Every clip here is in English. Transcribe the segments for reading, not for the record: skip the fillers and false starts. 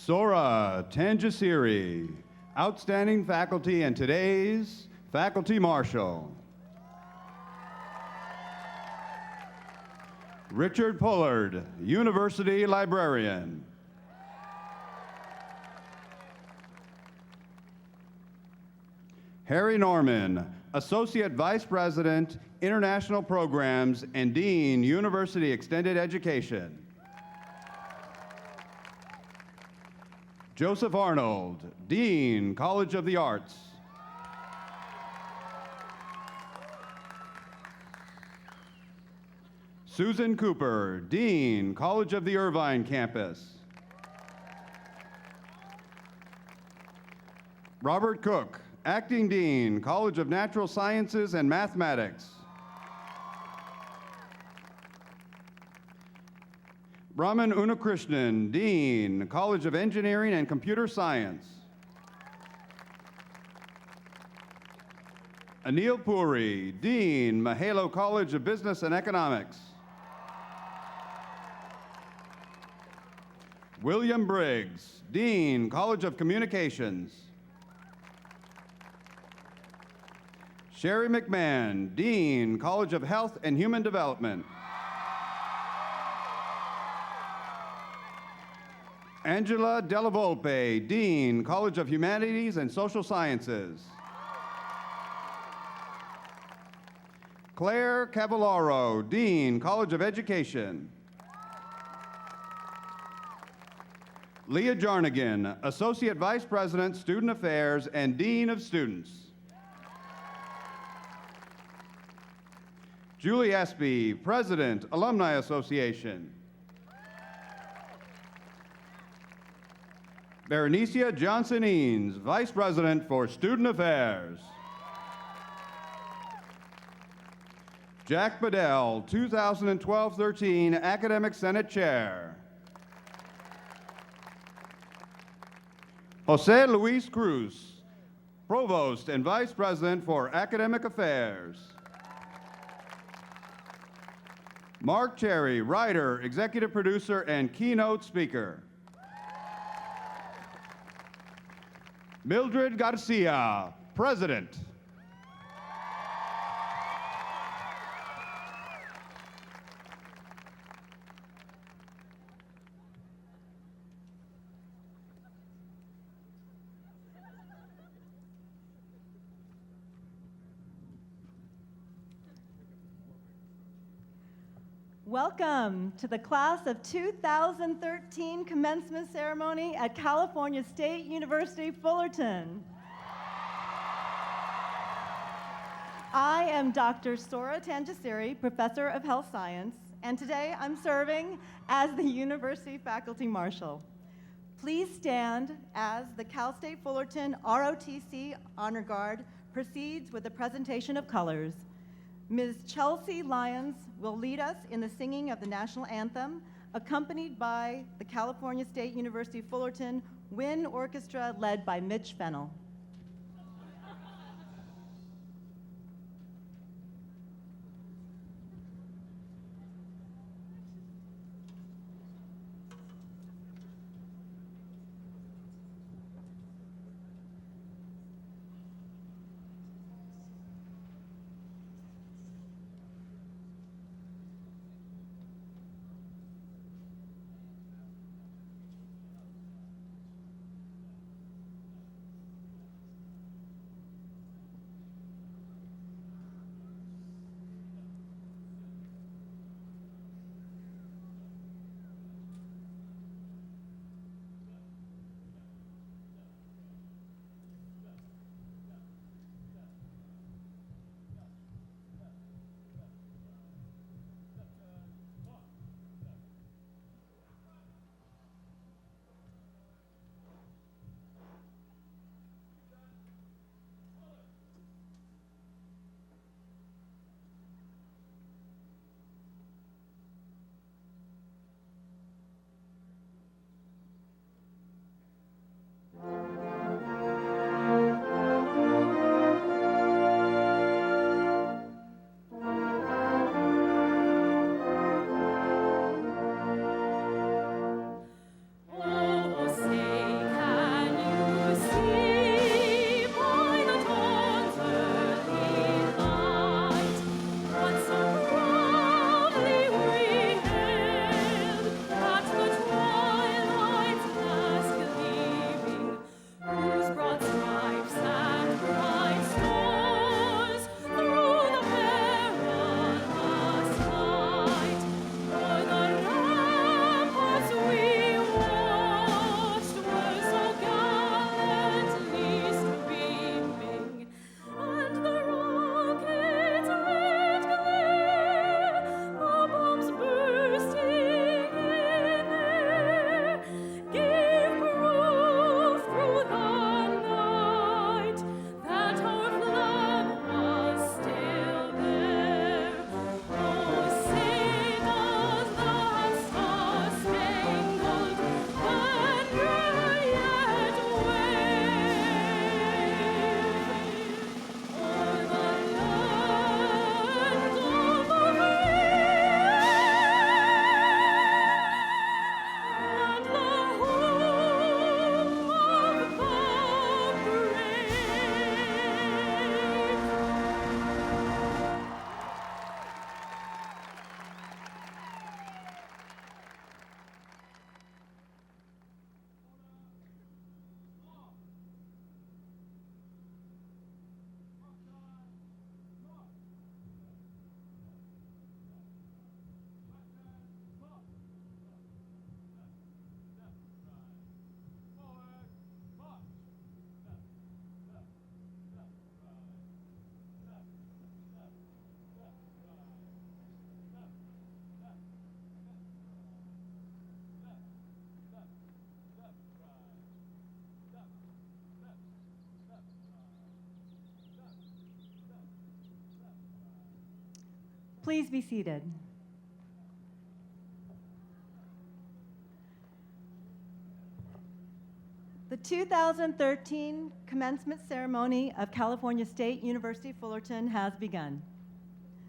Sora Tanjasiri, outstanding faculty and today's Faculty Marshal. Richard Pullard, University Librarian. Harry Norman, Associate Vice President, International Programs and Dean, University Extended Education. Joseph Arnold, Dean, College of the Arts. Susan Cooper, Dean, College of the Irvine Campus. Robert Cook, Acting Dean, College of Natural Sciences and Mathematics. Brahman Unakrishnan, Dean, College of Engineering and Computer Science. Anil Puri, Dean, Mahalo College of Business and Economics. William Briggs, Dean, College of Communications. Sherry McMahon, Dean, College of Health and Human Development. Angela Della Volpe, Dean, College of Humanities and Social Sciences. Claire Cavallaro, Dean, College of Education. Leah Jarnigan, Associate Vice President, Student Affairs and Dean of Students. Julie Espy, President, Alumni Association. Berenicia Johnson-Eanes, Vice President for Student Affairs. Jack Bedell, 2012-13 Academic Senate Chair. Jose Luis Cruz, Provost and Vice President for Academic Affairs. Mark Cherry, writer, executive producer, and keynote speaker. Mildred Garcia, President. Welcome to the class of 2013 commencement ceremony at California State University, Fullerton. I am Dr. Sora Tanjasiri, Professor of Health Science, and today I'm serving as the University Faculty Marshal. Please stand as the Cal State Fullerton ROTC Honor Guard proceeds with the presentation of colors. Ms. Chelsea Lyons will lead us in the singing of the national anthem, accompanied by the California State University Fullerton Wind Orchestra led by Mitch Fennell. Please be seated. The 2013 commencement ceremony of California State University Fullerton has begun.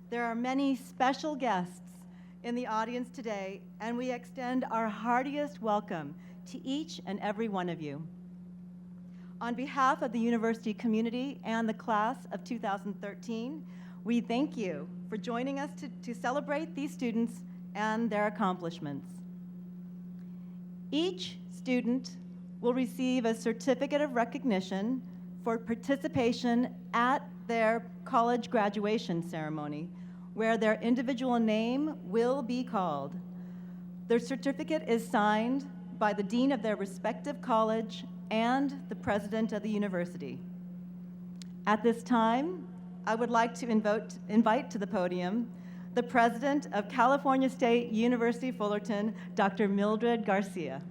There are many special guests in the audience today, and we extend our heartiest welcome to each and every one of you. On behalf of the university community and the class of 2013, we thank you for joining us to celebrate these students and their accomplishments. Each student will receive a certificate of recognition for participation at their college graduation ceremony, where their individual name will be called. Their certificate is signed by the dean of their respective college and the president of the university. At this time, I would like to invite to the podium the president of California State University Fullerton, Dr. Mildred Garcia.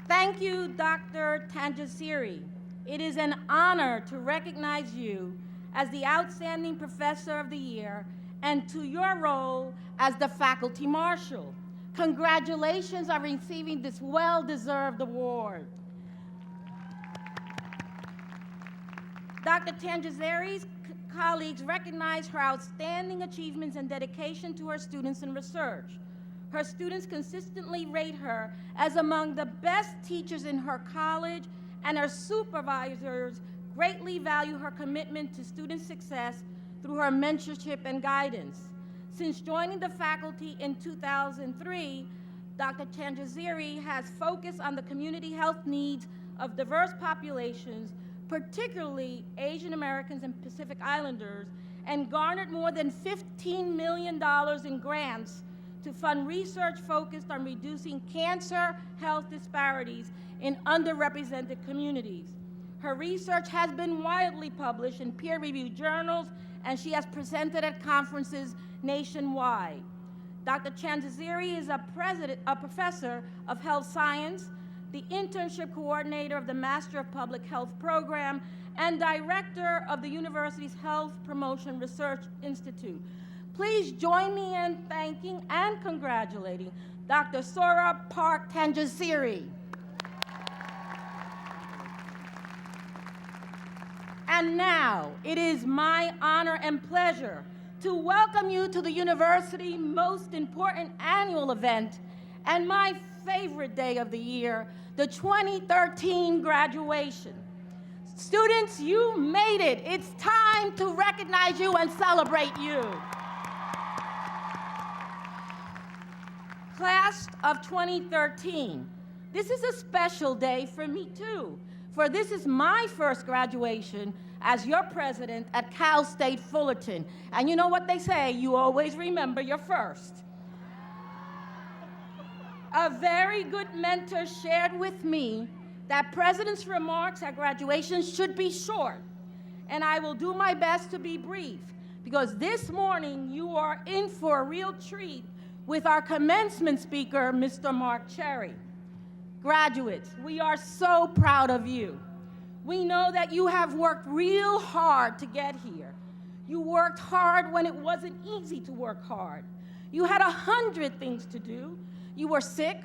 Thank you, Dr. Tanjasiri. It is an honor to recognize you as the Outstanding Professor of the Year and to your role as the Faculty Marshal. Congratulations on receiving this well-deserved award. Dr. Tanjasiri's colleagues recognize her outstanding achievements and dedication to her students and research. Her students consistently rate her as among the best teachers in her college, and her supervisors greatly value her commitment to student success through her mentorship and guidance. Since joining the faculty in 2003, Dr. Tanjasiri has focused on the community health needs of diverse populations, particularly Asian Americans and Pacific Islanders, and garnered more than $15 million in grants to fund research focused on reducing cancer health disparities in underrepresented communities. Her research has been widely published in peer-reviewed journals, and she has presented at conferences nationwide. Dr. Tanjasiri is a professor of health science, the internship coordinator of the Master of Public Health program, and director of the university's Health Promotion Research Institute. Please join me in thanking and congratulating Dr. Sora Park Tanjasiri. And now, it is my honor and pleasure to welcome you to the university's most important annual event and my favorite day of the year, the 2013 graduation. Students, you made it. It's time to recognize you and celebrate you. Class of 2013, this is a special day for me too, for this is my first graduation as your president at Cal State Fullerton. And you know what they say, you always remember your first. A very good mentor shared with me that president's remarks at graduation should be short, and I will do my best to be brief, because this morning you are in for a real treat with our commencement speaker, Mr. Mark Cherry. Graduates, we are so proud of you. We know that you have worked real hard to get here. You worked hard when it wasn't easy to work hard. You had 100 things to do. You were sick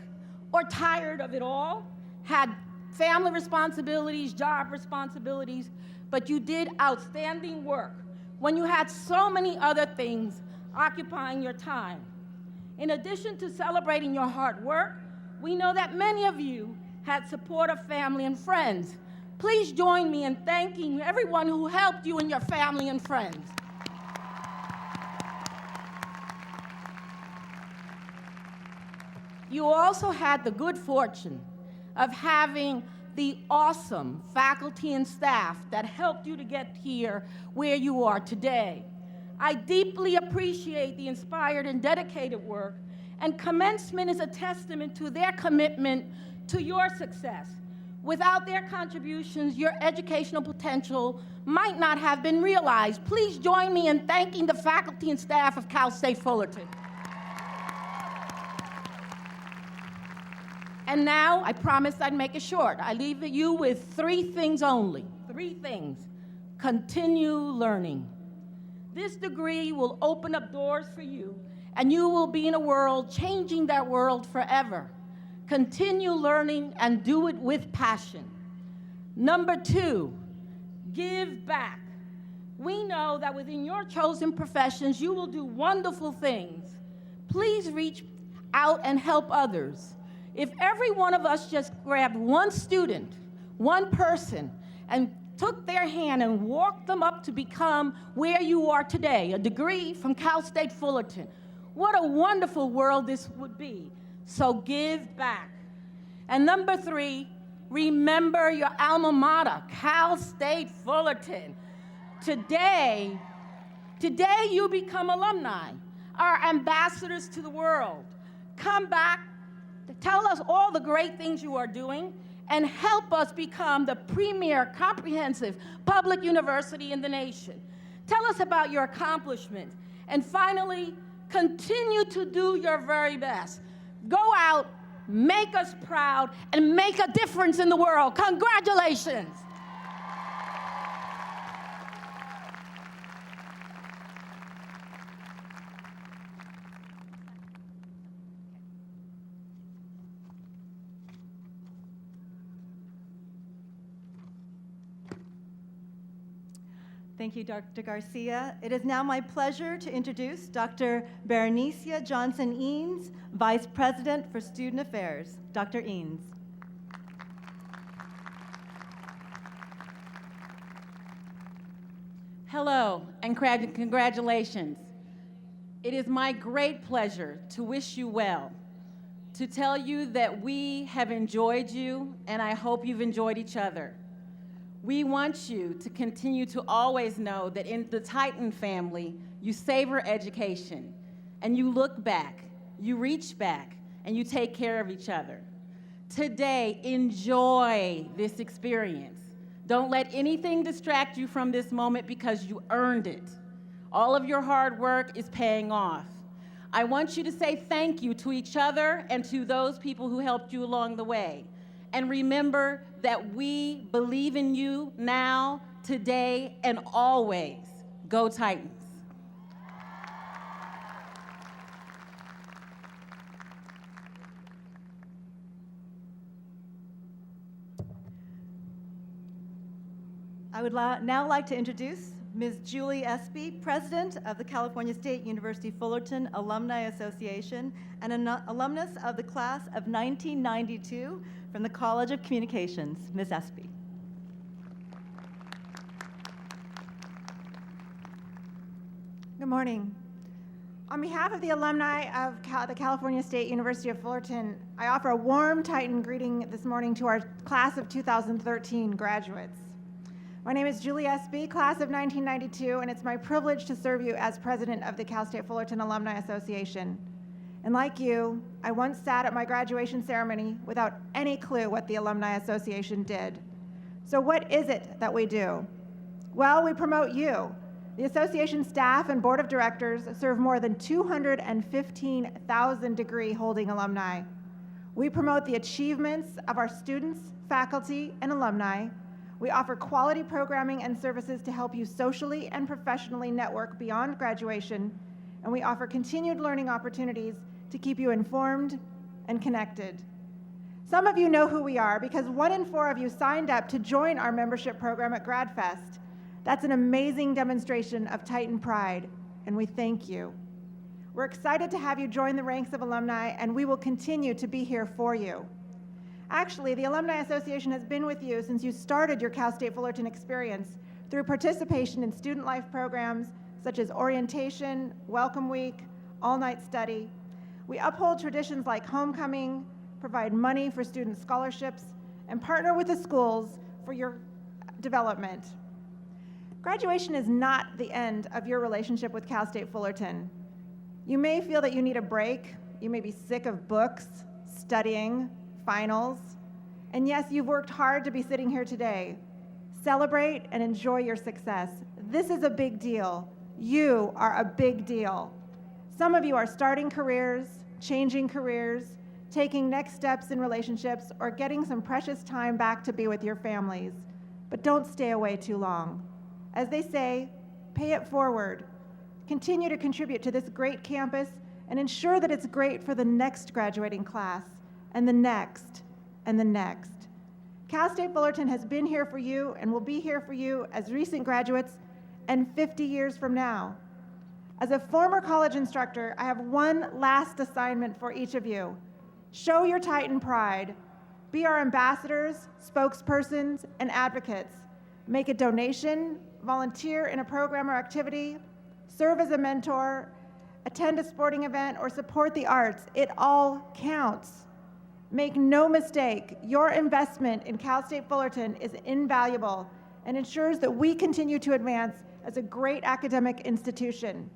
or tired of it all, had family responsibilities, job responsibilities, but you did outstanding work when you had so many other things occupying your time. In addition to celebrating your hard work, we know that many of you had support of family and friends. Please join me in thanking everyone who helped you and your family and friends. You also had the good fortune of having the awesome faculty and staff that helped you to get here where you are today. I deeply appreciate the inspired and dedicated work, and commencement is a testament to their commitment to your success. Without their contributions, your educational potential might not have been realized. Please join me in thanking the faculty and staff of Cal State Fullerton. And now, I promised I'd make it short. I leave you with 3 things only. 3 things. Continue learning. This degree will open up doors for you, and you will be in a world changing that world forever. Continue learning and do it with passion. Number 2, give back. We know that within your chosen professions, you will do wonderful things. Please reach out and help others. If every one of us just grabbed one student, one person, and took their hand and walked them up to become where you are today, a degree from Cal State Fullerton, what a wonderful world this would be. So give back. And number 3, remember your alma mater, Cal State Fullerton. Today you become alumni, our ambassadors to the world. Come back, tell us all the great things you are doing, and help us become the premier comprehensive public university in the nation. Tell us about your accomplishments. And finally, continue to do your very best. Go out, make us proud, and make a difference in the world. Congratulations. Thank you, Dr. Garcia. It is now my pleasure to introduce Dr. Berenicia Johnson-Eanes, Vice President for Student Affairs. Dr. Eanes. Hello, and congratulations. It is my great pleasure to wish you well, to tell you that we have enjoyed you, and I hope you've enjoyed each other. We want you to continue to always know that in the Titan family, you savor education, and you look back, you reach back, and you take care of each other. Today, enjoy this experience. Don't let anything distract you from this moment because you earned it. All of your hard work is paying off. I want you to say thank you to each other and to those people who helped you along the way. And remember that we believe in you now, today, and always. Go Titans. I would now like to introduce Ms. Julie Espy, President of the California State University Fullerton Alumni Association and an alumnus of the class of 1992 from the College of Communications. Ms. Espy. Good morning. On behalf of the alumni of the California State University of Fullerton, I offer a warm Titan greeting this morning to our class of 2013 graduates. My name is Julie Espy, class of 1992, and it's my privilege to serve you as president of the Cal State Fullerton Alumni Association. And like you, I once sat at my graduation ceremony without any clue what the Alumni Association did. So what is it that we do? Well, we promote you. The association staff and board of directors serve more than 215,000 degree-holding alumni. We promote the achievements of our students, faculty, and alumni. We offer quality programming and services to help you socially and professionally network beyond graduation, and we offer continued learning opportunities to keep you informed and connected. Some of you know who we are because 1 in 4 of you signed up to join our membership program at GradFest. That's an amazing demonstration of Titan pride, and we thank you. We're excited to have you join the ranks of alumni, and we will continue to be here for you. Actually, the Alumni Association has been with you since you started your Cal State Fullerton experience through participation in student life programs such as orientation, welcome week, all-night study. We uphold traditions like homecoming, provide money for student scholarships, and partner with the schools for your development. Graduation is not the end of your relationship with Cal State Fullerton. You may feel that you need a break. You may be sick of books, studying, finals, and yes, you've worked hard to be sitting here today. Celebrate and enjoy your success. This is a big deal. You are a big deal. Some of you are starting careers, changing careers, taking next steps in relationships, or getting some precious time back to be with your families. But don't stay away too long. As they say, pay it forward. Continue to contribute to this great campus and ensure that it's great for the next graduating class and the next and the next. Cal State Fullerton has been here for you and will be here for you as recent graduates and 50 years from now. As a former college instructor, I have one last assignment for each of you. Show your Titan pride. Be our ambassadors, spokespersons, and advocates. Make a donation, volunteer in a program or activity, serve as a mentor, attend a sporting event, or support the arts. It all counts. Make no mistake, your investment in Cal State Fullerton is invaluable and ensures that we continue to advance as a great academic institution.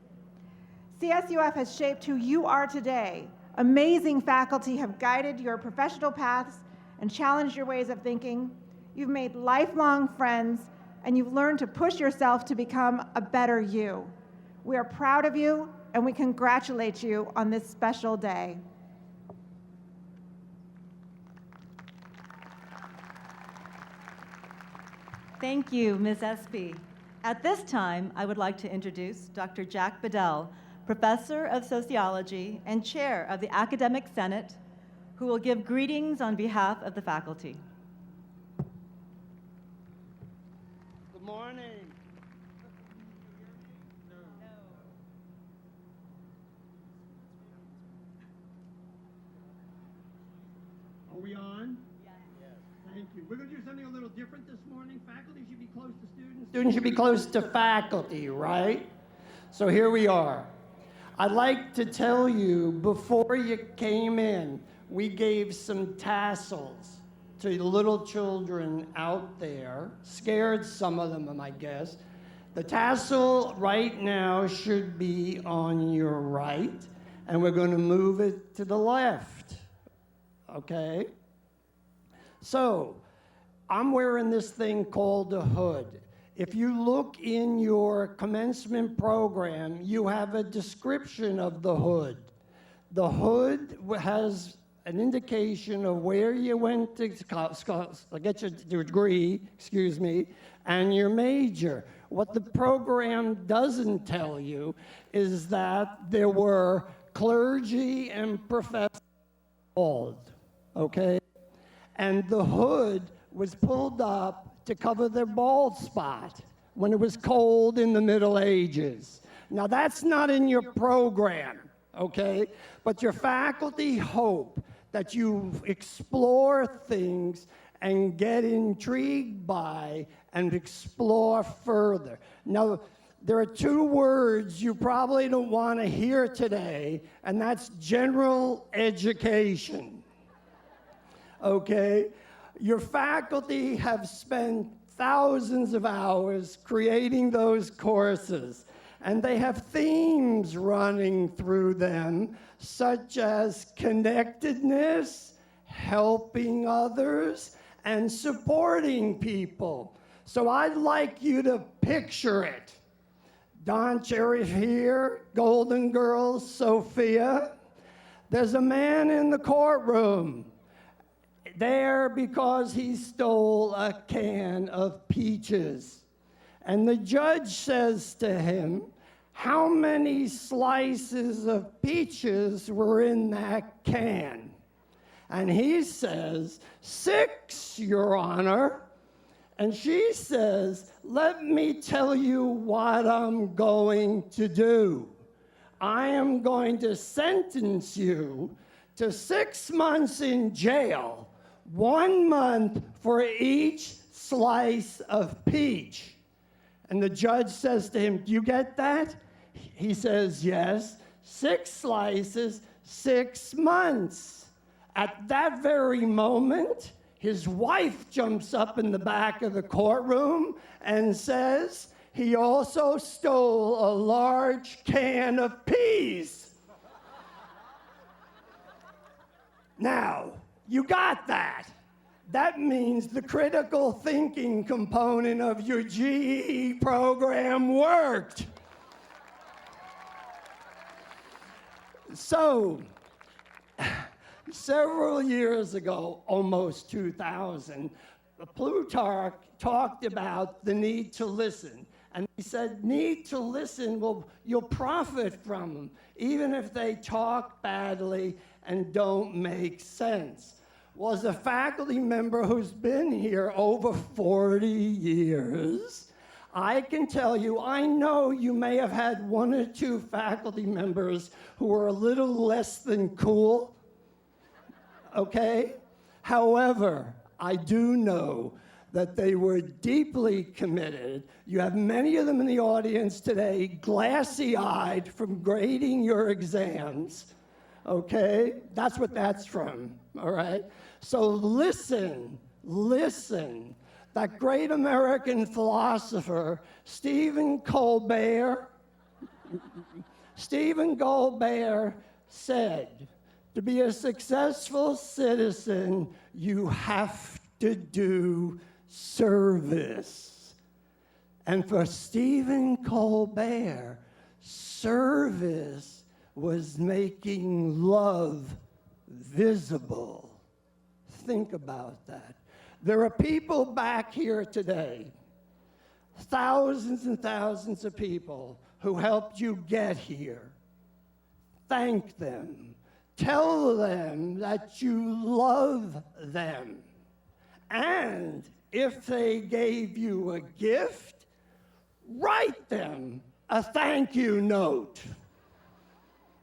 CSUF has shaped who you are today. Amazing faculty have guided your professional paths and challenged your ways of thinking. You've made lifelong friends, and you've learned to push yourself to become a better you. We are proud of you, and we congratulate you on this special day. Thank you, Ms. Espy. At this time, I would like to introduce Dr. Jack Bedell, Professor of Sociology and Chair of the Academic Senate, who will give greetings on behalf of the faculty. Good morning. Are we on? Yes. Thank you. We're going to do something a little different this morning. Faculty should be close to students. Students should be close to faculty, right? So here we are. I'd like to tell you, before you came in, we gave some tassels to little children out there. Scared some of them, I guess. The tassel right now should be on your right, and we're going to move it to the left. Okay? So, I'm wearing this thing called a hood. If you look in your commencement program, you have a description of the hood. The hood has an indication of where you went to get your degree, and your major. What the program doesn't tell you is that there were clergy and professors involved, okay? And the hood was pulled up to cover their bald spot when it was cold in the Middle Ages. Now that's not in your program, okay? But your faculty hope that you explore things and get intrigued by and explore further. Now, there are two words you probably don't want to hear today, and that's general education, okay? Your faculty have spent thousands of hours creating those courses, and they have themes running through them, such as connectedness, helping others, and supporting people. So I'd like you to picture it. Don Cherry here, Golden Girls, Sophia. There's a man in the courtroom there because he stole a can of peaches. And the judge says to him, how many slices of peaches were in that can? And he says, 6, Your Honor. And she says, let me tell you what I'm going to do. I am going to sentence you to 6 months in jail, 1 month for each slice of peach. And the judge says to him, do you get that? He says, yes. 6 slices, 6 months. At that very moment, his wife jumps up in the back of the courtroom and says, he also stole a large can of peas. Now, you got that. That means the critical thinking component of your GE program worked. So, several years ago, almost 2000, Plutarch talked about the need to listen. And he said, need to listen, well, you'll profit from them, even if they talk badly and don't make sense. Well, as a faculty member who's been here over 40 years, I can tell you, I know you may have had one or two faculty members who were a little less than cool, okay? However, I do know that they were deeply committed. You have many of them in the audience today, glassy-eyed from grading your exams, okay? That's what that's from, all right? So listen. That great American philosopher, Stephen Colbert said, to be a successful citizen, you have to do service. And for Stephen Colbert, service was making love visible. Think about that. There are people back here today, thousands and thousands of people who helped you get here. Thank them. Tell them that you love them. And if they gave you a gift, write them a thank you note.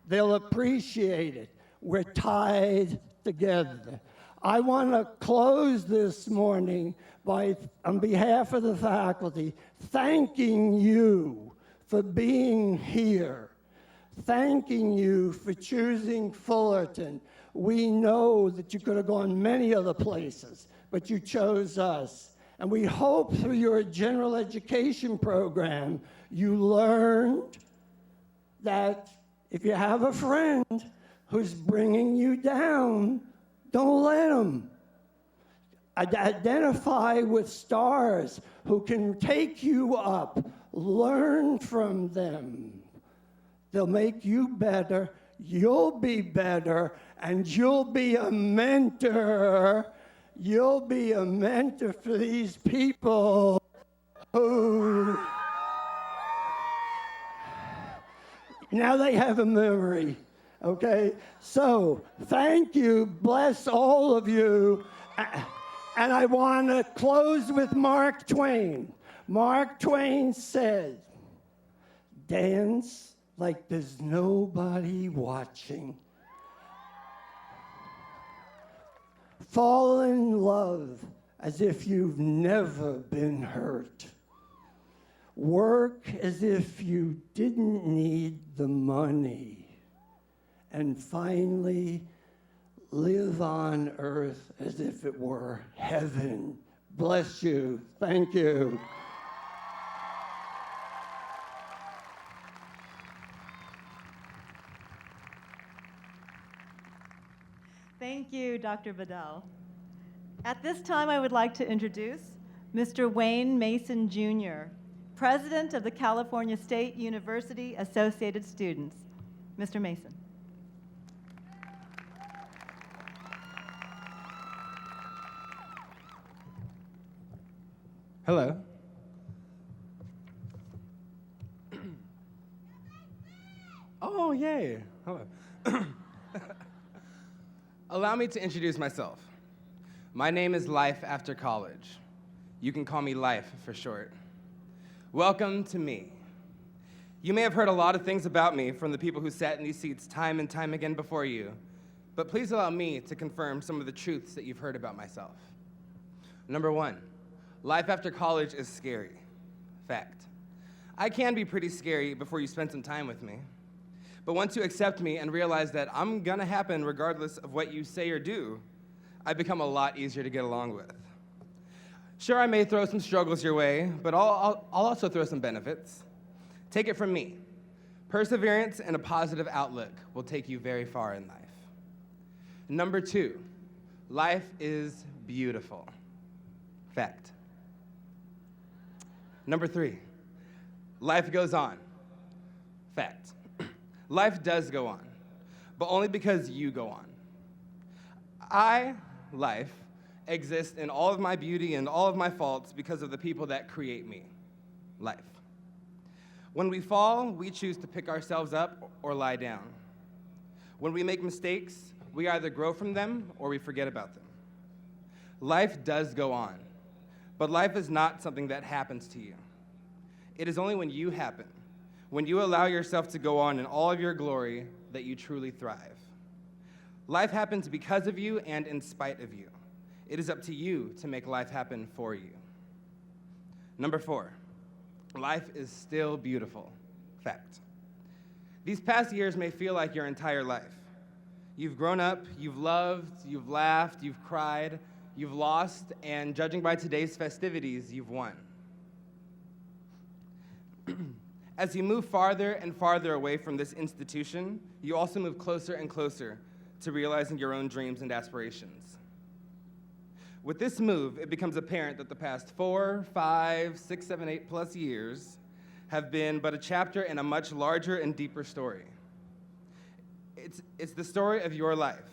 They'll appreciate it. We're tied together. I want to close this morning by, on behalf of the faculty, thanking you for being here, thanking you for choosing Fullerton. We know that you could have gone many other places, but you chose us. And we hope through your general education program, you learned that if you have a friend who's bringing you down, don't let them. Identify with stars who can take you up. Learn from them. They'll make you better. You'll be better. And you'll be a mentor. You'll be a mentor for these people who now they have a memory. Okay, so thank you, bless all of you. And I want to close with Mark Twain. Mark Twain said, dance like there's nobody watching. Fall in love as if you've never been hurt. Work as if you didn't need the money. And finally, live on earth as if it were heaven. Bless you. Thank you. Thank you, Dr. Bedell. At this time, I would like to introduce Mr. Wayne Mason, Jr., President of the California State University Associated Students. Mr. Mason. Hello. Oh, yay. Hello. Allow me to introduce myself. My name is Life After College. You can call me Life for short. Welcome to me. You may have heard a lot of things about me from the people who sat in these seats time and time again before you, but please allow me to confirm some of the truths that you've heard about myself. Number one, life after college is scary. Fact. I can be pretty scary before you spend some time with me. But once you accept me and realize that I'm gonna happen regardless of what you say or do, I become a lot easier to get along with. Sure, I may throw some struggles your way, but I'll also throw some benefits. Take it from me. Perseverance and a positive outlook will take you very far in life. Number two, life is beautiful. Fact. Number three, life goes on. Fact. Life does go on, but only because you go on. I, life, exist in all of my beauty and all of my faults because of the people that create me. Life. When we fall, we choose to pick ourselves up or lie down. When we make mistakes, we either grow from them or we forget about them. Life does go on, but life is not something that happens to you. It is only when you happen, when you allow yourself to go on in all of your glory, that you truly thrive. Life happens because of you and in spite of you. It is up to you to make life happen for you. Number 4, life is still beautiful. Fact. These past years may feel like your entire life. You've grown up, you've loved, you've laughed, you've cried, you've lost, and judging by today's festivities, you've won. As you move farther and farther away from this institution, you also move closer and closer to realizing your own dreams and aspirations. With this move, it becomes apparent that the past 4, 5, 6, 7, 8 plus years have been but a chapter in a much larger and deeper story. It's the story of your life,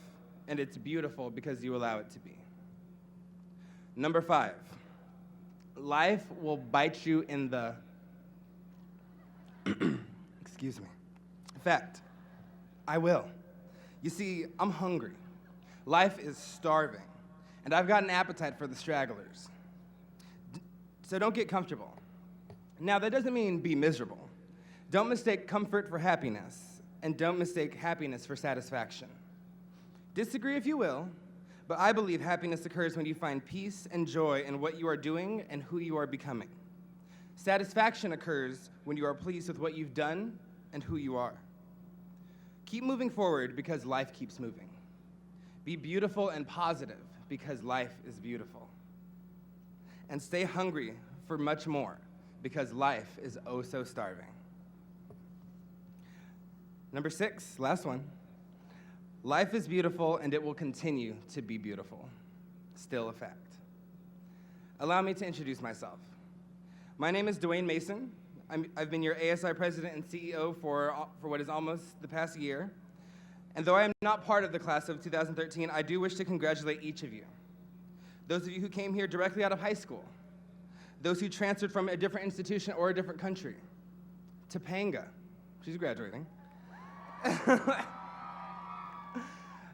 and it's beautiful because you allow it to be. Number 5, life will bite you in the excuse me. Fact, I will. You see, I'm hungry. Life is starving, and I've got an appetite for the stragglers. So don't get comfortable. Now, that doesn't mean be miserable. Don't mistake comfort for happiness, and don't mistake happiness for satisfaction. Disagree if you will, but I believe happiness occurs when you find peace and joy in what you are doing and who you are becoming. Satisfaction occurs when you are pleased with what you've done and who you are. Keep moving forward because life keeps moving. Be beautiful and positive because life is beautiful. And stay hungry for much more because life is oh so starving. Number 6, last one. Life is beautiful and it will continue to be beautiful. Still a fact. Allow me to introduce myself. My name is Dwayne Mason. I've been your ASI president and CEO for what is almost the past year. And though I am not part of the class of 2013, I do wish to congratulate each of you. Those of you who came here directly out of high school, those who transferred from a different institution or a different country. Topanga, she's graduating.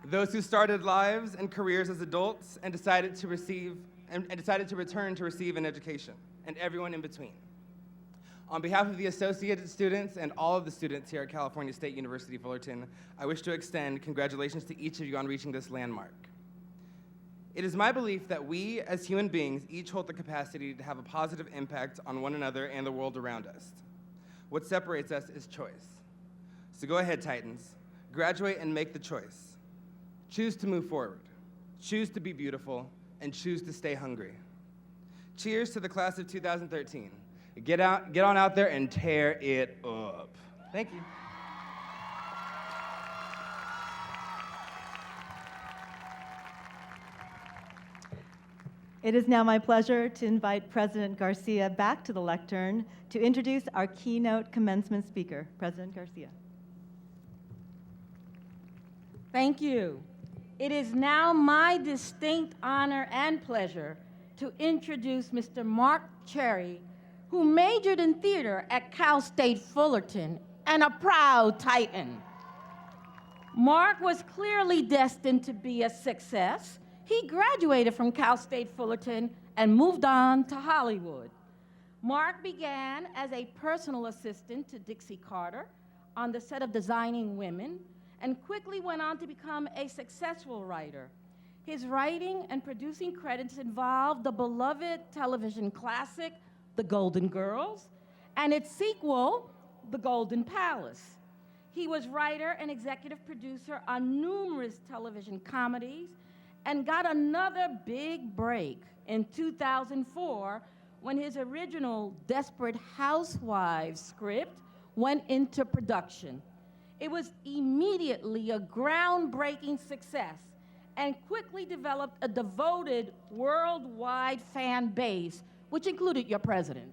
Those who started lives and careers as adults and decided to return to receive an education, and everyone in between. On behalf of the associated students and all of the students here at California State University, Fullerton, I wish to extend congratulations to each of you on reaching this landmark. It is my belief that we, as human beings, each hold the capacity to have a positive impact on one another and the world around us. What separates us is choice. So go ahead, Titans. Graduate and make the choice. Choose to move forward. Choose to be beautiful, and choose to stay hungry. Cheers to the class of 2013. Get on out there and tear it up. Thank you. It is now my pleasure to invite President Garcia back to the lectern to introduce our keynote commencement speaker. President Garcia. Thank you. It is now my distinct honor and pleasure to introduce Mr. Mark Cherry, who majored in theater at Cal State Fullerton and a proud Titan. Mark was clearly destined to be a success. He graduated from Cal State Fullerton and moved on to Hollywood. Mark began as a personal assistant to Dixie Carter on the set of Designing Women, and quickly went on to become a successful writer. His writing and producing credits involved the beloved television classic, The Golden Girls, and its sequel, The Golden Palace. He was writer and executive producer on numerous television comedies and got another big break in 2004 when his original Desperate Housewives script went into production. It was immediately a groundbreaking success and quickly developed a devoted worldwide fan base, which included your president.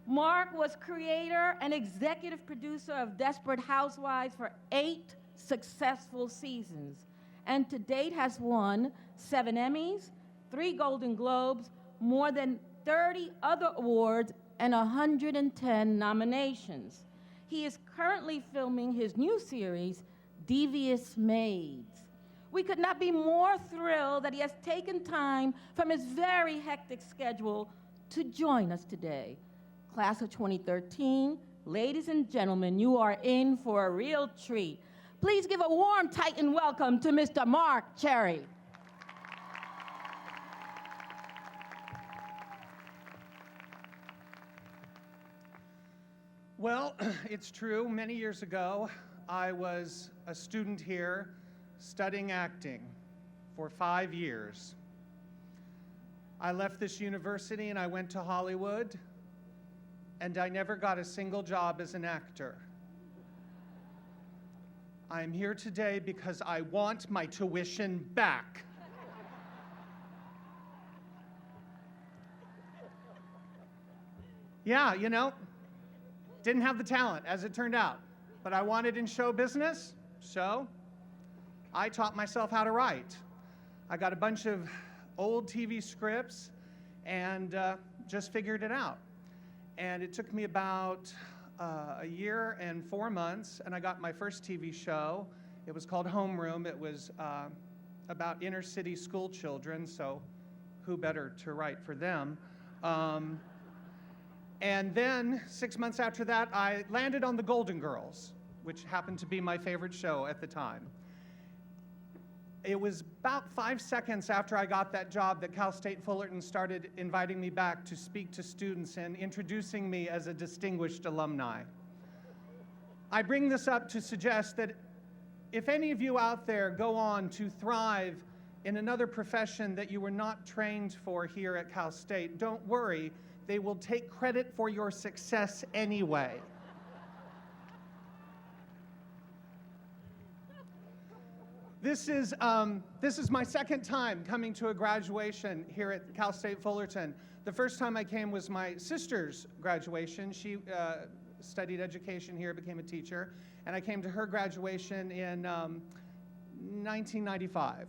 Mark was creator and executive producer of Desperate Housewives for 8 successful seasons, and to date has won 7 Emmys, 3 Golden Globes, more than 30 other awards and 110 nominations. He is currently filming his new series, Devious Maids. We could not be more thrilled that he has taken time from his very hectic schedule to join us today. Class of 2013, ladies and gentlemen, you are in for a real treat. Please give a warm Titan welcome to Mr. Mark Cherry. Well, it's true. Many years ago, I was a student here studying acting for 5 years. I left this university and I went to Hollywood, and I never got a single job as an actor. I'm here today because I want my tuition back. Yeah, you know, didn't have the talent, as it turned out, but I wanted in show business, so I taught myself how to write. I got a bunch of old TV scripts and just figured it out. And it took me about a year and 4 months, and I got my first TV show. It was called Homeroom. It was about inner city school children, so who better to write for them? And then 6 months after that, I landed on The Golden Girls, which happened to be my favorite show at the time. It was about 5 seconds after I got that job that Cal State Fullerton started inviting me back to speak to students and introducing me as a distinguished alumni. I bring this up to suggest that if any of you out there go on to thrive in another profession that you were not trained for here at Cal State, don't worry, they will take credit for your success anyway. This is my second time coming to a graduation here at Cal State Fullerton. The first time I came was my sister's graduation. She studied education here, became a teacher, and I came to her graduation in 1995.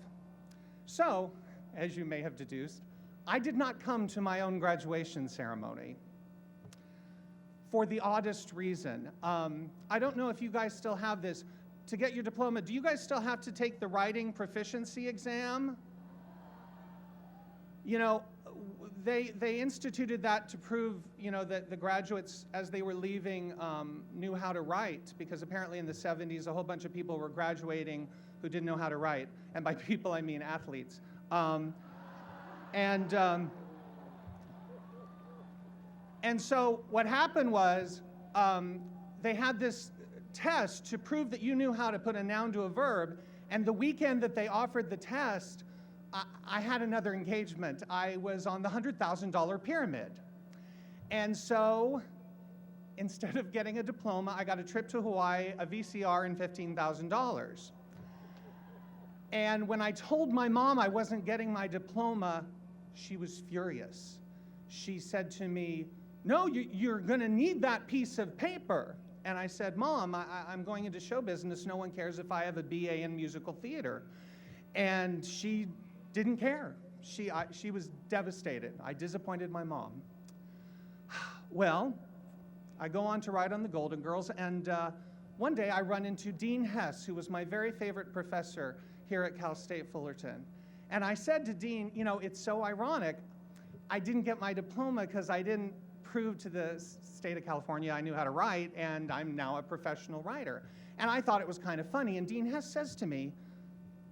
So, as you may have deduced, I did not come to my own graduation ceremony for the oddest reason. I don't know if you guys still have this. To get your diploma, do you guys still have to take the writing proficiency exam? You know, they instituted that to prove, you know, that the graduates, as they were leaving, knew how to write, because apparently in the 70s, a whole bunch of people were graduating who didn't know how to write. And by people, I mean athletes. And so what happened was they had this test to prove that you knew how to put a noun to a verb, and the weekend that they offered the test, I had another engagement. I was on the $100,000 pyramid. And so instead of getting a diploma, I got a trip to Hawaii, a VCR, and $15,000. And when I told my mom I wasn't getting my diploma, she was furious. She said to me, "No, you're gonna need that piece of paper." And I said, "Mom, I'm going into show business. No one cares if I have a BA in musical theater." And she didn't care. She was devastated. I disappointed my mom. Well, I go on to write on The Golden Girls, and one day I run into Dean Hess, who was my very favorite professor here at Cal State Fullerton. And I said to Dean, you know, it's so ironic. I didn't get my diploma because I didn't prove to the state of California I knew how to write, and I'm now a professional writer. And I thought it was kind of funny. And Dean Hess says to me,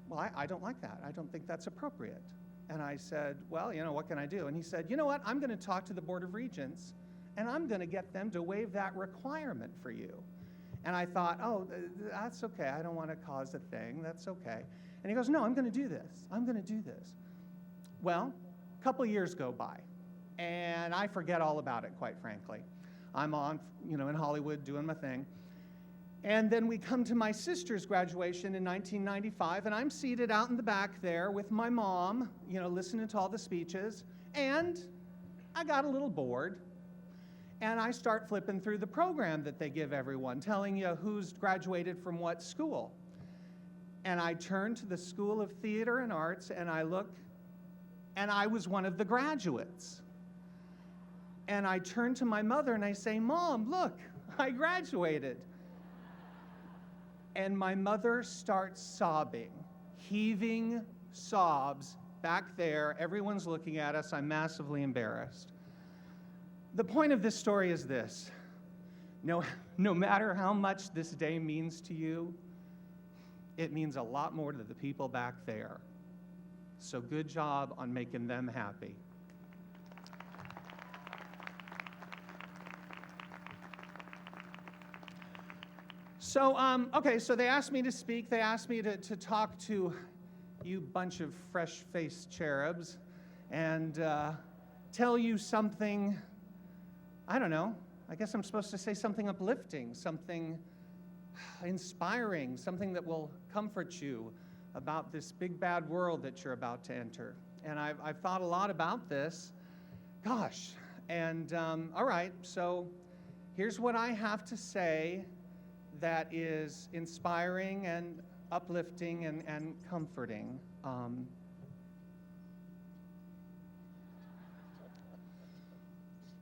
"Well, I don't like that. I don't think that's appropriate." And I said, "Well, you know, what can I do?" And he said, "You know what? I'm going to talk to the Board of Regents, and I'm going to get them to waive that requirement for you." And I thought, "Oh, that's okay. I don't want to cause a thing. That's okay." And he goes, "No, I'm going to do this. I'm going to do this." Well, a couple years go by, and I forget all about it, quite frankly. I'm on, you know, in Hollywood doing my thing. And then we come to my sister's graduation in 1995, and I'm seated out in the back there with my mom, you know, listening to all the speeches, and I got a little bored. And I start flipping through the program that they give everyone, telling you who's graduated from what school. And I turn to the School of Theater and Arts, and I look, and I was one of the graduates. And I turn to my mother and I say, Mom, look, I graduated. And my mother starts sobbing, heaving sobs back there. Everyone's looking at us. I'm massively embarrassed. The point of this story is this. No matter how much this day means to you, it means a lot more to the people back there. So good job on making them happy. So, okay, so they asked me to speak. They asked me to talk to you bunch of fresh-faced cherubs and tell you something, I don't know, I guess I'm supposed to say something uplifting, something inspiring, something that will comfort you about this big bad world that you're about to enter. And I've thought a lot about this. Gosh, and all right, so here's what I have to say that is inspiring and uplifting and comforting.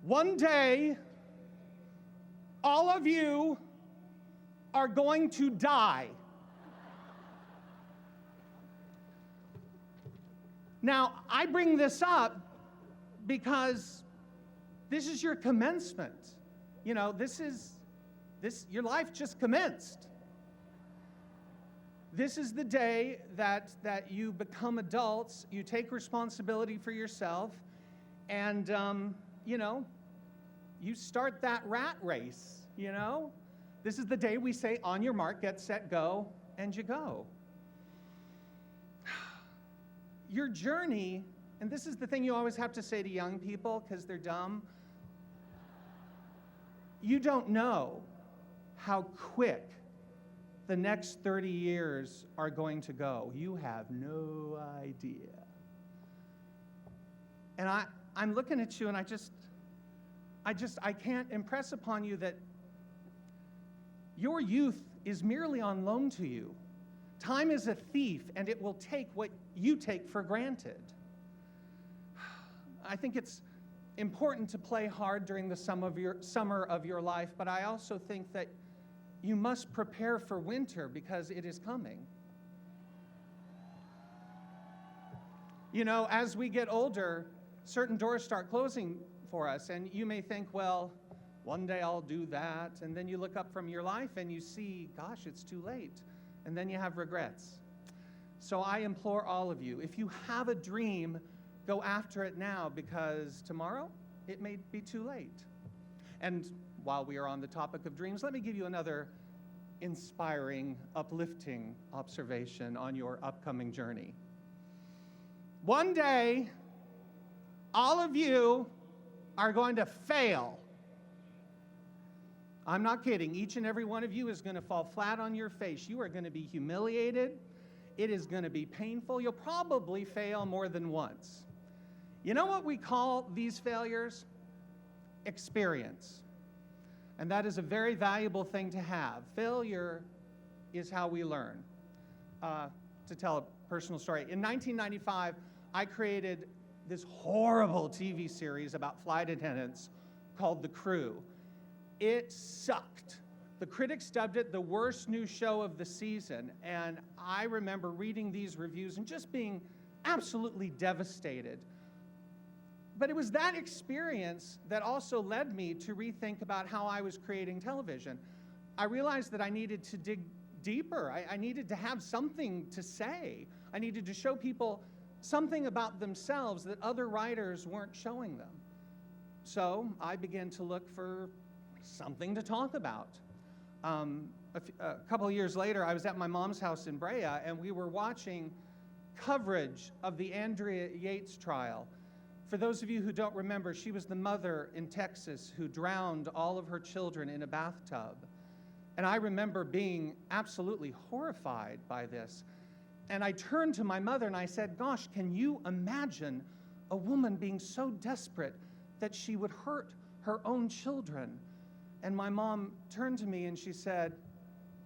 One day, all of you are going to die. Now, I bring this up because this is your commencement. You know, your life just commenced. This is the day that you become adults, you take responsibility for yourself, and, you know, you start that rat race, you know? This is the day we say, on your mark, get set, go, and you go. Your journey, and this is the thing you always have to say to young people because they're dumb, you don't know how quick the next 30 years are going to go. You have no idea. And I'm looking at you and I can't impress upon you that your youth is merely on loan to you. Time is a thief and it will take what you take for granted. I think it's important to play hard during the summer of your life, but I also think that you must prepare for winter because it is coming. You know, as we get older, certain doors start closing for us, and you may think, well, one day I'll do that, and then you look up from your life and you see, gosh, it's too late, and then you have regrets. So I implore all of you, if you have a dream, go after it now, because tomorrow it may be too late. And while we are on the topic of dreams, let me give you another inspiring, uplifting observation on your upcoming journey. One day, all of you are going to fail. I'm not kidding. Each and every one of you is going to fall flat on your face. You are going to be humiliated. It is going to be painful. You'll probably fail more than once. You know what we call these failures? Experience. And that is a very valuable thing to have. Failure is how we learn. To tell a personal story, in 1995, I created this horrible TV series about flight attendants called The Crew. It sucked. The critics dubbed it the worst new show of the season, and I remember reading these reviews and just being absolutely devastated. But it was that experience that also led me to rethink about how I was creating television. I realized that I needed to dig deeper. I needed to have something to say. I needed to show people something about themselves that other writers weren't showing them. So I began to look for something to talk about. A couple of years later, I was at my mom's house in Brea, and we were watching coverage of the Andrea Yates trial. For those of you who don't remember, she was the mother in Texas who drowned all of her children in a bathtub. And I remember being absolutely horrified by this. And I turned to my mother and I said, gosh, can you imagine a woman being so desperate that she would hurt her own children? And my mom turned to me and she said,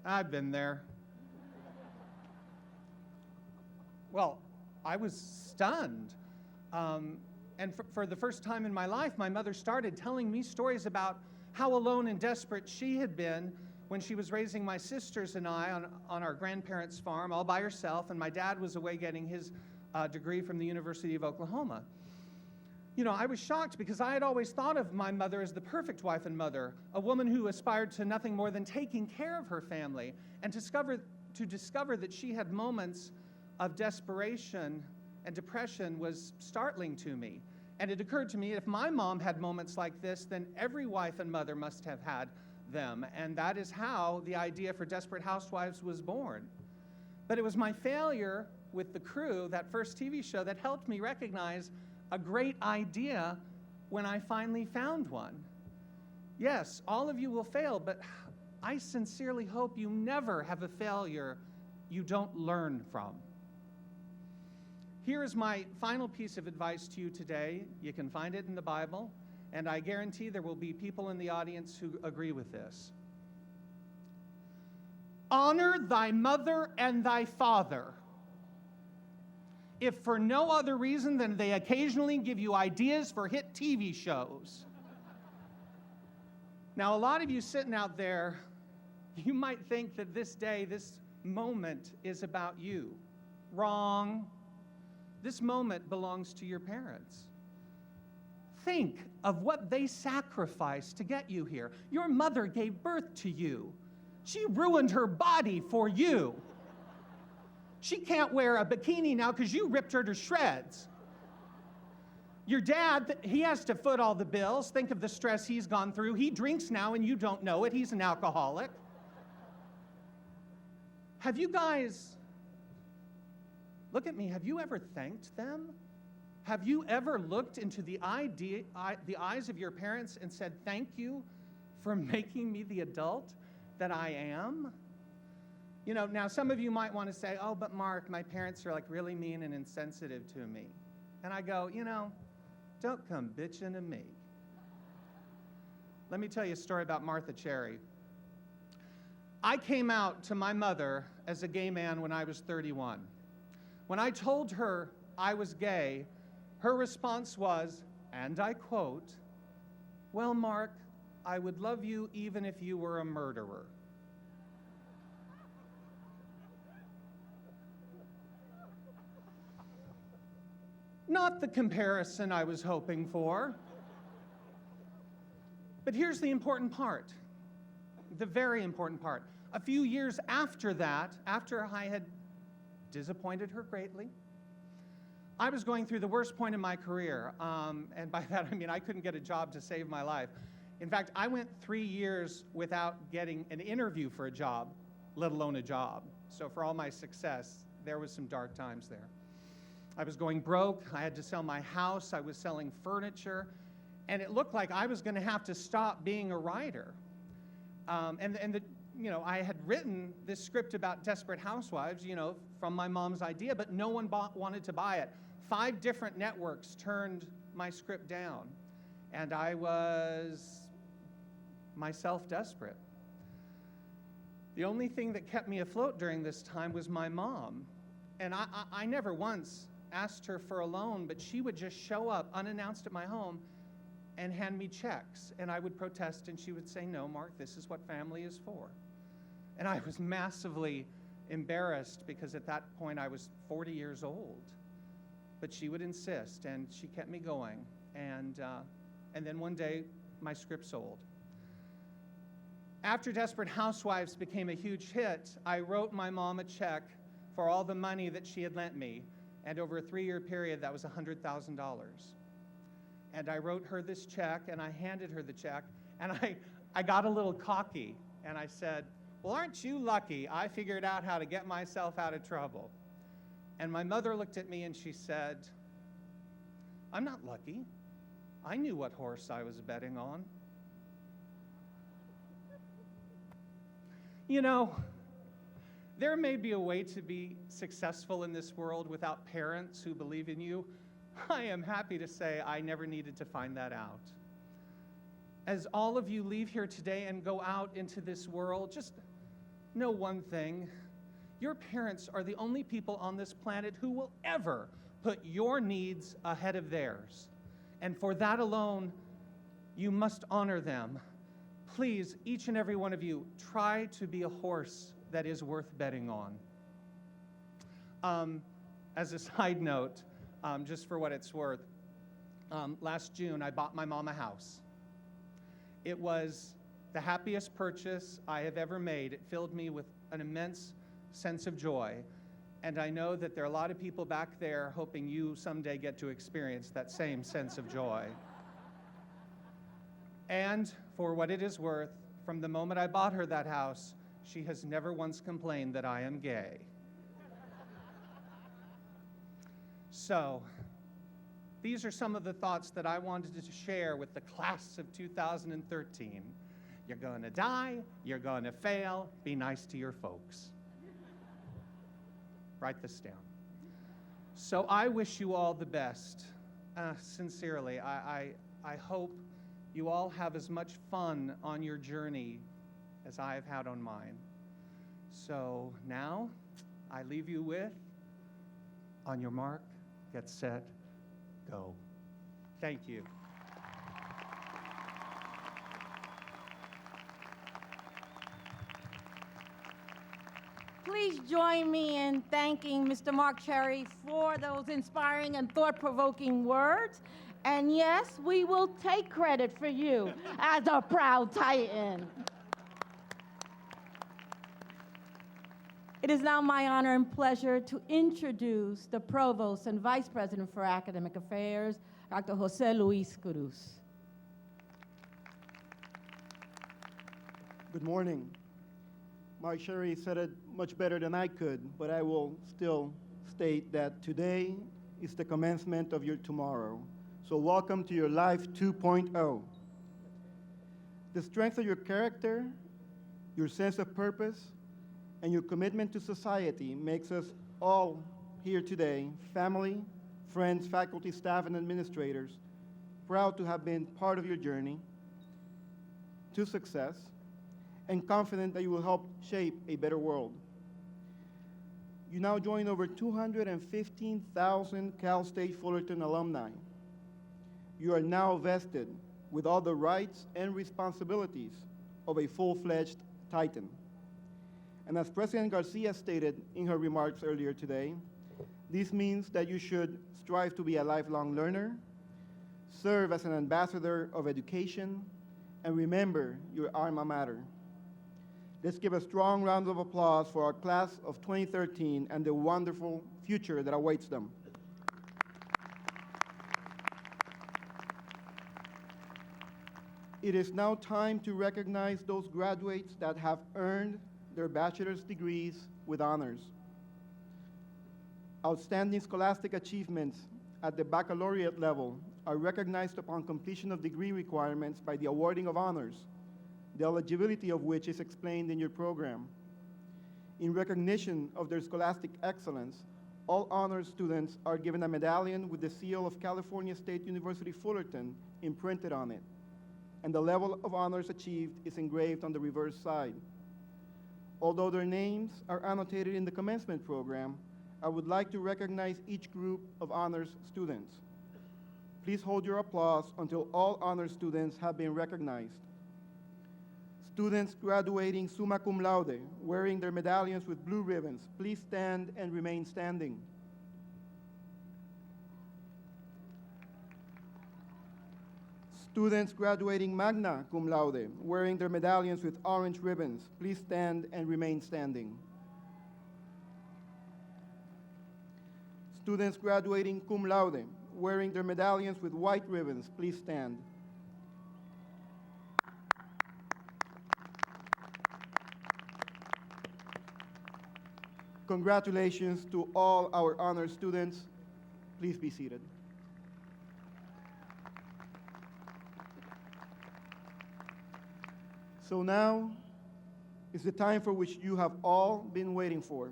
I've been there. Well, I was stunned. And for the first time in my life, my mother started telling me stories about how alone and desperate she had been when she was raising my sisters and I on our grandparents' farm all by herself, and my dad was away getting his degree from the University of Oklahoma. You know, I was shocked because I had always thought of my mother as the perfect wife and mother, a woman who aspired to nothing more than taking care of her family, and to discover that she had moments of desperation and depression was startling to me. And it occurred to me, if my mom had moments like this, then every wife and mother must have had them. And that is how the idea for Desperate Housewives was born. But it was my failure with The Crew, that first TV show, that helped me recognize a great idea when I finally found one. Yes, all of you will fail, but I sincerely hope you never have a failure you don't learn from. Here is my final piece of advice to you today. You can find it in the Bible, and I guarantee there will be people in the audience who agree with this. Honor thy mother and thy father, if for no other reason than they occasionally give you ideas for hit TV shows. Now, a lot of you sitting out there, you might think that this day, this moment is about you. Wrong. This moment belongs to your parents. Think of what they sacrificed to get you here. Your mother gave birth to you. She ruined her body for you. She can't wear a bikini now because you ripped her to shreds. Your dad, he has to foot all the bills. Think of the stress he's gone through. He drinks now and you don't know it. He's an alcoholic. Have you guys, look at me, have you ever thanked them? Have you ever looked into the eyes of your parents and said, thank you for making me the adult that I am? You know, now some of you might want to say, oh, but Mark, my parents are like really mean and insensitive to me. And I go, you know, don't come bitching to me. Let me tell you a story about Martha Cherry. I came out to my mother as a gay man when I was 31. When I told her I was gay, her response was, and I quote, well, Mark, I would love you even if you were a murderer. Not the comparison I was hoping for. But here's the important part, the very important part. A few years after that, after I had disappointed her greatly, I was going through the worst point in my career. And by that, I mean I couldn't get a job to save my life. In fact, I went 3 years without getting an interview for a job, let alone a job. So for all my success, there was some dark times there. I was going broke. I had to sell my house. I was selling furniture. And it looked like I was going to have to stop being a writer. I had written this script about Desperate Housewives, you know, from my mom's idea, but no one wanted to buy it. 5 different networks turned my script down. And I was myself desperate. The only thing that kept me afloat during this time was my mom. And I never once asked her for a loan, but she would just show up unannounced at my home and hand me checks. And I would protest, and she would say, no, Mark, this is what family is for. And I was massively embarrassed because at that point I was 40 years old. But she would insist, and she kept me going. And then one day, my script sold. After Desperate Housewives became a huge hit, I wrote my mom a check for all the money that she had lent me. And over a 3-year period, that was $100,000. And I wrote her this check, and I handed her the check, and I got a little cocky, and I said, well, aren't you lucky? I figured out how to get myself out of trouble. And my mother looked at me, and she said, I'm not lucky. I knew what horse I was betting on. You know, there may be a way to be successful in this world without parents who believe in you. I am happy to say I never needed to find that out. As all of you leave here today and go out into this world, just know one thing. Your parents are the only people on this planet who will ever put your needs ahead of theirs. And for that alone, you must honor them. Please, each and every one of you, try to be a horse that is worth betting on. As a side note, just for what it's worth, last June I bought my mom a house. It was the happiest purchase I have ever made. It filled me with an immense sense of joy. And I know that there are a lot of people back there hoping you someday get to experience that same sense of joy. And for what it is worth, from the moment I bought her that house, she has never once complained that I am gay. So, these are some of the thoughts that I wanted to share with the class of 2013. You're gonna die, you're gonna fail, be nice to your folks. Write this down. So I wish you all the best. Sincerely, I hope you all have as much fun on your journey as I have had on mine. So now, I leave you with, on your mark, get set, go. Thank you. Please join me in thanking Mr. Mark Cherry for those inspiring and thought-provoking words. And yes, we will take credit for you as a proud Titan. It is now my honor and pleasure to introduce the Provost and Vice President for Academic Affairs, Dr. Jose Luis Cruz. Good morning. Mark Sherry said it much better than I could, but I will still state that today is the commencement of your tomorrow. So welcome to your life 2.0. The strength of your character, your sense of purpose, and your commitment to society makes us all here today, family, friends, faculty, staff, and administrators, proud to have been part of your journey to success, and confident that you will help shape a better world. You now join over 215,000 Cal State Fullerton alumni. You are now vested with all the rights and responsibilities of a full-fledged Titan. And as President Garcia stated in her remarks earlier today, this means that you should strive to be a lifelong learner, serve as an ambassador of education, and remember your alma mater. Let's give a strong round of applause for our class of 2013 and the wonderful future that awaits them. It is now time to recognize those graduates that have earned their bachelor's degrees with honors. Outstanding scholastic achievements at the baccalaureate level are recognized upon completion of degree requirements by the awarding of honors, the eligibility of which is explained in your program. In recognition of their scholastic excellence, all honors students are given a medallion with the seal of California State University Fullerton imprinted on it, and the level of honors achieved is engraved on the reverse side. Although their names are annotated in the commencement program, I would like to recognize each group of honors students. Please hold your applause until all honors students have been recognized. Students graduating summa cum laude, wearing their medallions with blue ribbons, please stand and remain standing. Students graduating magna cum laude, wearing their medallions with orange ribbons, please stand and remain standing. Students graduating cum laude, wearing their medallions with white ribbons, please stand. Congratulations to all our honor students. Please be seated. So now is the time for which you have all been waiting for.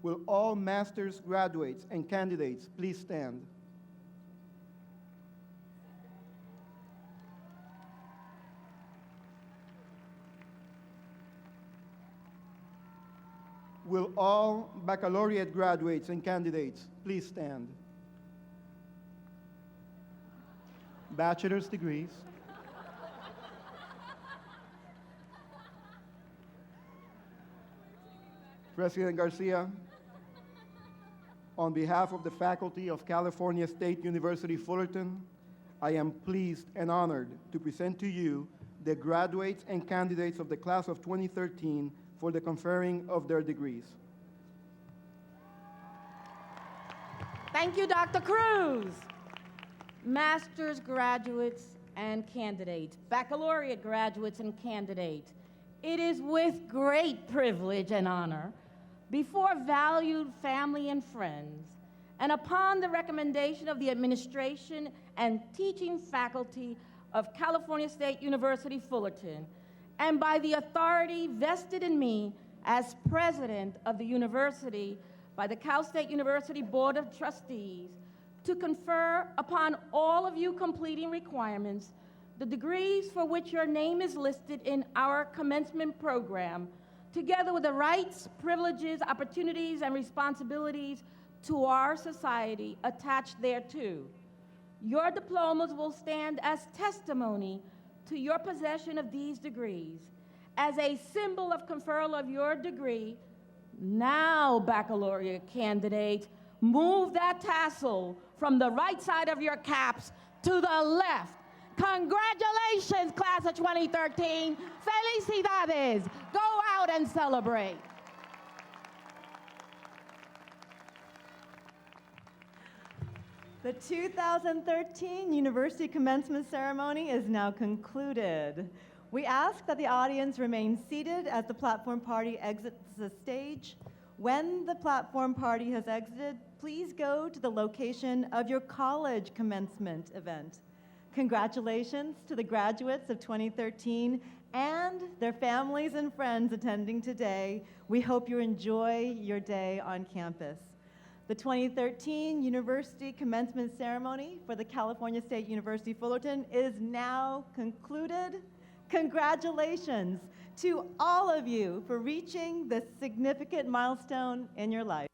Will all master's graduates and candidates please stand? Will all baccalaureate graduates and candidates please stand? bachelor's degrees, President Garcia, on behalf of the faculty of California State University Fullerton, I am pleased and honored to present to you the graduates and candidates of the class of 2013 for the conferring of their degrees. Thank you, Dr. Cruz. Master's graduates and candidates, baccalaureate graduates and candidates, it is with great privilege and honor, before valued family and friends, and upon the recommendation of the administration and teaching faculty of California State University Fullerton, and by the authority vested in me as president of the university by the Cal State University Board of Trustees, to confer upon all of you completing requirements the degrees for which your name is listed in our commencement program, together with the rights, privileges, opportunities, and responsibilities to our society attached thereto. Your diplomas will stand as testimony to your possession of these degrees. As a symbol of conferral of your degree, now, baccalaureate candidates, move that tassel from the right side of your caps to the left. Congratulations, class of 2013. Felicidades. Go out and celebrate. The 2013 University Commencement Ceremony is now concluded. We ask that the audience remain seated as the platform party exits the stage. When the platform party has exited, please go to the location of your college commencement event. Congratulations to the graduates of 2013 and their families and friends attending today. We hope you enjoy your day on campus. The 2013 University Commencement Ceremony for the California State University Fullerton is now concluded. Congratulations to all of you for reaching this significant milestone in your life.